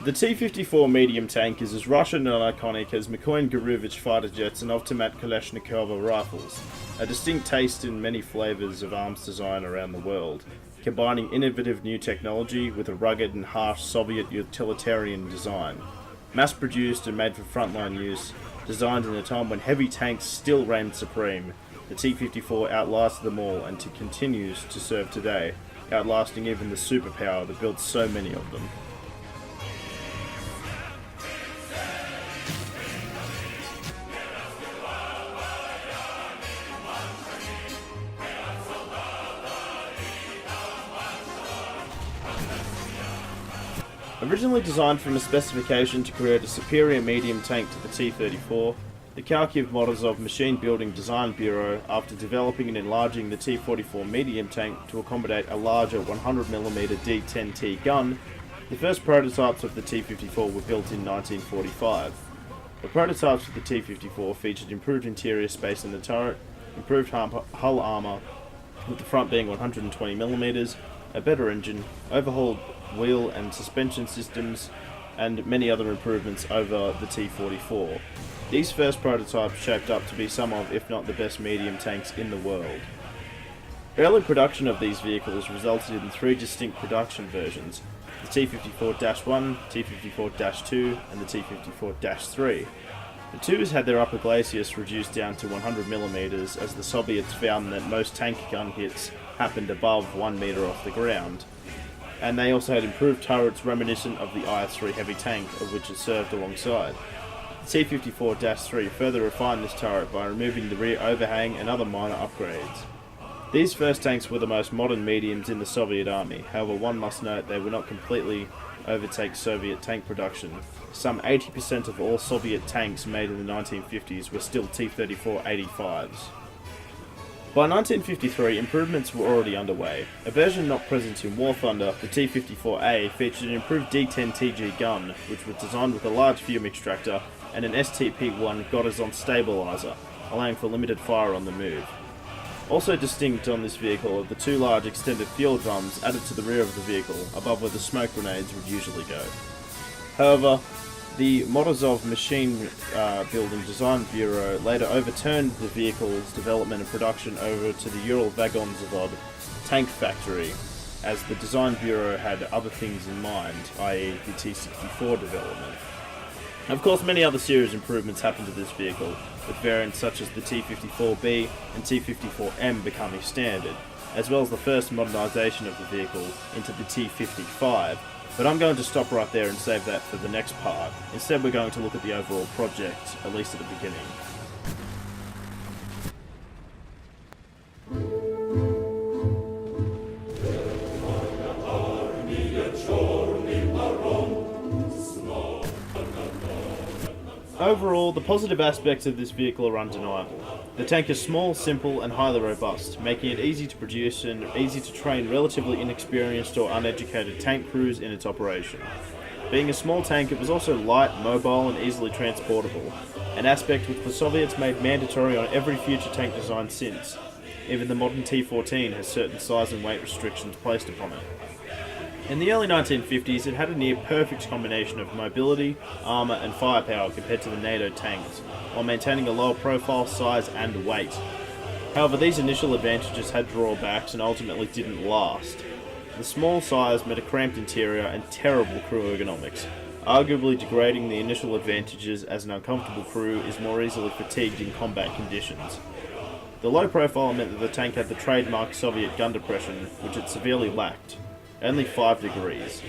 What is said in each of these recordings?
The T-54 medium tank is as Russian and iconic as Mikoyan-Gurevich fighter jets and Avtomat Kalashnikova rifles, a distinct taste in many flavours of arms design around the world, combining innovative new technology with a rugged and harsh Soviet utilitarian design. Mass-produced and made for frontline use, designed in a time when heavy tanks still reigned supreme, the T-54 outlasted them all and continues to serve today, outlasting even the superpower that built so many of them. Originally designed from a specification to create a superior medium tank to the T-34, the Kharkiv-Morozov Machine Building Design Bureau, after developing and enlarging the T-44 medium tank to accommodate a larger 100mm D-10T gun, the first prototypes of the T-54 were built in 1945. The prototypes of the T-54 featured improved interior space in the turret, improved hull armour, with the front being 120mm, a better engine, overhauled wheel and suspension systems, and many other improvements over the T-44. These first prototypes shaped up to be some of, if not the best medium tanks in the world. Early production of these vehicles resulted in three distinct production versions: the T-54-1, T-54-2, and the T-54-3. The twos had their upper glacis reduced down to 100mm as the Soviets found that most tank gun hits happened above 1 metre off the ground, and they also had improved turrets reminiscent of the IS-3 heavy tank of which it served alongside. The T-54-3 further refined this turret by removing the rear overhang and other minor upgrades. These first tanks were the most modern mediums in the Soviet army, however one must note they would not completely overtake Soviet tank production. Some 80% of all Soviet tanks made in the 1950s were still T-34-85s. By 1953, improvements were already underway. A version not present in War Thunder, the T-54A, featured an improved D-10TG gun, which was designed with a large fume extractor and an STP-1 Gorazon stabilizer, allowing for limited fire on the move. Also distinct on this vehicle are the two large extended fuel drums added to the rear of the vehicle, above where the smoke grenades would usually go. However, the Morozov Machine Building Design Bureau later overturned the vehicle's development and production over to the Ural Vagon Zavod tank factory, as the Design Bureau had other things in mind, i.e. the T-64 development. Of course, many other serious improvements happened to this vehicle, with variants such as the T-54B and T-54M becoming standard, as well as the first modernisation of the vehicle into the T-55, but I'm going to stop right there and save that for the next part. Instead, we're going to look at the overall project, at least at the beginning. Overall, the positive aspects of this vehicle are undeniable. The tank is small, simple, and highly robust, making it easy to produce and easy to train relatively inexperienced or uneducated tank crews in its operation. Being a small tank, it was also light, mobile, and easily transportable, an aspect which the Soviets made mandatory on every future tank design since. Even the modern T-14 has certain size and weight restrictions placed upon it. In the early 1950s, it had a near-perfect combination of mobility, armour and firepower compared to the NATO tanks, while maintaining a lower profile, size and weight. However, these initial advantages had drawbacks and ultimately didn't last. The small size meant a cramped interior and terrible crew ergonomics, arguably degrading the initial advantages as an uncomfortable crew is more easily fatigued in combat conditions. The low profile meant that the tank had the trademark Soviet gun depression, which it severely lacked. Only 5 degrees,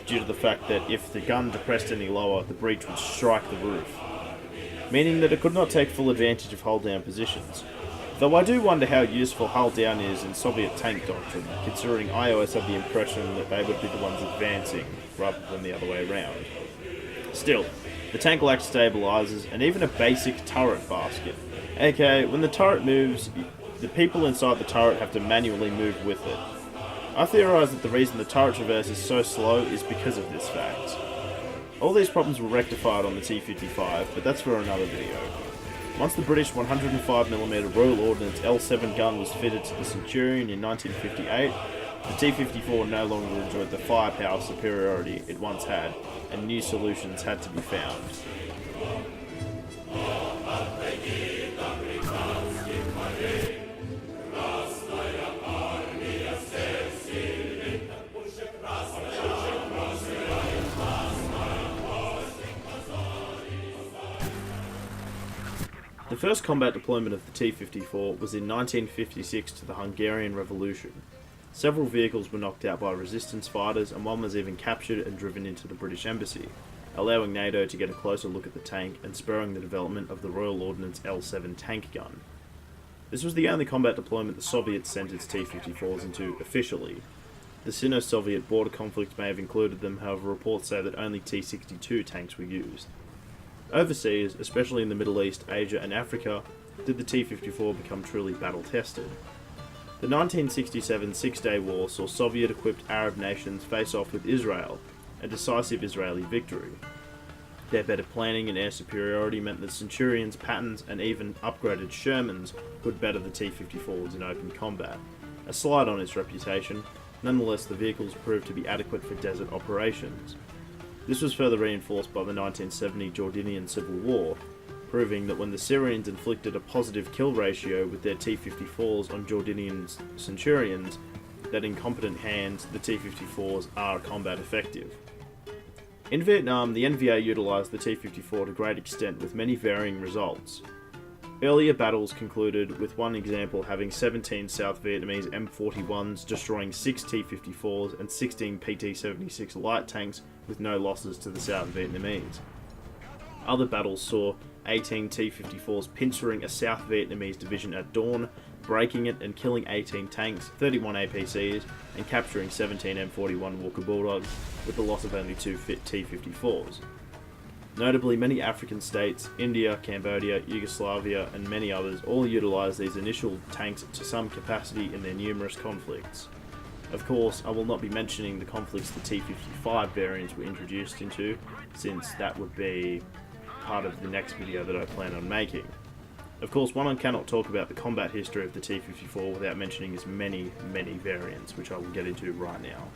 due to the fact that if the gun depressed any lower, the breech would strike the roof, meaning that it could not take full advantage of hull-down positions. Though I do wonder how useful hull-down is in Soviet tank doctrine, considering I always had the impression that they would be the ones advancing, rather than the other way around. Still, the tank lacks stabilizers and even a basic turret basket, aka when the turret moves, the people inside the turret have to manually move with it. I theorise that the reason the turret traverse is so slow is because of this fact. All these problems were rectified on the T-55, but that's for another video. Once the British 105mm Royal Ordnance L7 gun was fitted to the Centurion in 1958, The T-54 no longer enjoyed the firepower superiority it once had, and new solutions had to be found. The first combat deployment of the T-54 was in 1956 to the Hungarian Revolution. Several vehicles were knocked out by resistance fighters, and one was even captured and driven into the British Embassy, allowing NATO to get a closer look at the tank and spurring the development of the Royal Ordnance L7 tank gun. This was the only combat deployment the Soviets sent its T-54s into officially. The Sino-Soviet border conflict may have included them, however reports say that only T-62 tanks were used. Overseas, especially in the Middle East, Asia and Africa, did the T-54 become truly battle-tested. The 1967 Six-Day War saw Soviet-equipped Arab nations face off with Israel, a decisive Israeli victory. Their better planning and air superiority meant that Centurions, Pattons and even upgraded Shermans could better the T-54s in open combat. A slight on its reputation, nonetheless the vehicles proved to be adequate for desert operations. This was further reinforced by the 1970 Jordanian Civil War, proving that when the Syrians inflicted a positive kill ratio with their T-54s on Jordanian Centurions, that in competent hands, the T-54s are combat effective. In Vietnam, the NVA utilised the T-54 to great extent with many varying results. Earlier battles concluded with one example having 17 South Vietnamese M41s destroying 6 T-54s and 16 PT-76 light tanks with no losses to the South Vietnamese. Other battles saw 18 T-54s pincering a South Vietnamese division at dawn, breaking it and killing 18 tanks, 31 APCs, and capturing 17 M41 Walker Bulldogs with the loss of only 2 T-54s. Notably, many African states, India, Cambodia, Yugoslavia, and many others all utilised these initial tanks to some capacity in their numerous conflicts. Of course, I will not be mentioning the conflicts the T-55 variants were introduced into, since that would be part of the next video that I plan on making. Of course, one cannot talk about the combat history of the T-54 without mentioning its many, many variants, which I will get into right now.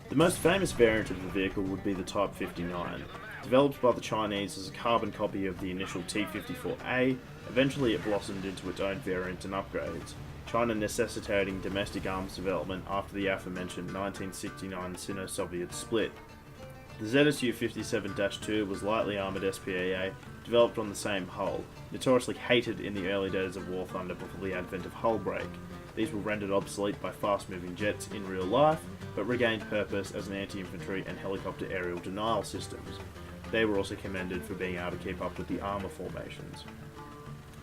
The most famous variant of the vehicle would be the Type 59. Developed by the Chinese as a carbon copy of the initial T-54A, eventually it blossomed into its own variant and upgrades, China necessitating domestic arms development after the aforementioned 1969 Sino-Soviet split. The ZSU-57-2 was lightly armoured SPAA, developed on the same hull, notoriously hated in the early days of War Thunder before the advent of hull break. These were rendered obsolete by fast-moving jets in real life, but regained purpose as an anti-infantry and helicopter aerial denial systems. They were also commended for being able to keep up with the armour formations.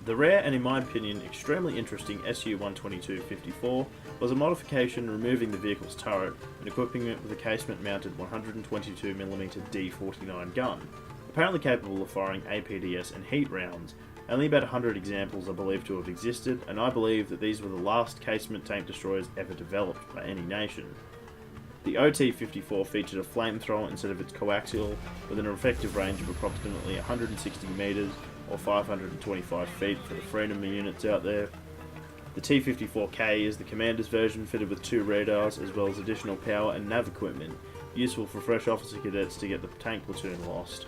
The rare and, in my opinion, extremely interesting Su-122-54 was a modification removing the vehicle's turret and equipping it with a casement-mounted 122mm D-49 gun, apparently capable of firing APDS and heat rounds. Only about 100 examples are believed to have existed, and I believe that these were the last casement tank destroyers ever developed by any nation. The OT-54 featured a flamethrower instead of its coaxial, with an effective range of approximately 160 metres or 525 feet for the Freedom units out there. The T-54K is the commander's version, fitted with 2 radars as well as additional power and nav equipment, useful for fresh officer cadets to get the tank platoon lost.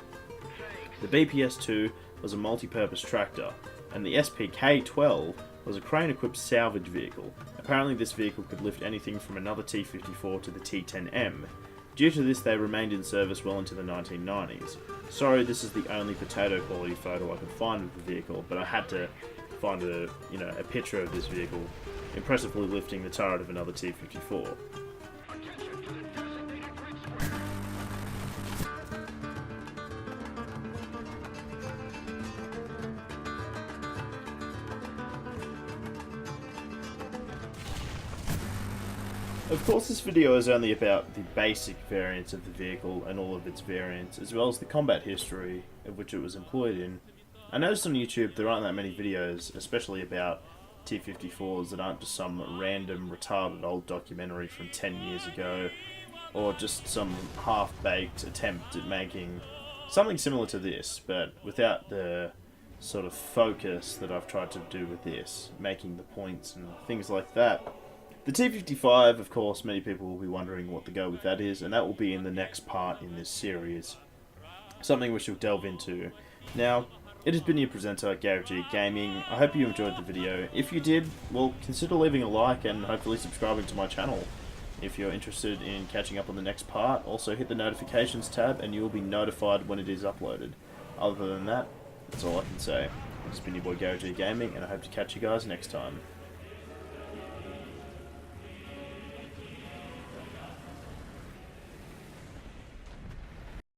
The BPS-2 was a multi-purpose tractor, and the SPK-12 was a crane-equipped salvage vehicle. Apparently this vehicle could lift anything from another T-54 to the T-10M. Due to this, they remained in service well into the 1990s. Sorry, this is the only potato quality photo I could find of the vehicle, but I had to find a picture of this vehicle impressively lifting the turret of another T-54. Of course, this video is only about the basic variants of the vehicle and all of its variants, as well as the combat history of which it was employed in. I noticed on YouTube there aren't that many videos, especially about T-54s, that aren't just some random retarded old documentary from 10 years ago, or just some half-baked attempt at making something similar to this, but without the sort of focus that I've tried to do with this, making the points and things like that. The T-55, of course, many people will be wondering what the go with that is, and that will be in the next part in this series. Something which we'll delve into. Now, it has been your presenter, Gary G Gaming. I hope you enjoyed the video. If you did, well, consider leaving a like and hopefully subscribing to my channel. If you're interested in catching up on the next part, also hit the notifications tab and you will be notified when it is uploaded. Other than that, that's all I can say. This has been your boy Gary G Gaming, and I hope to catch you guys next time.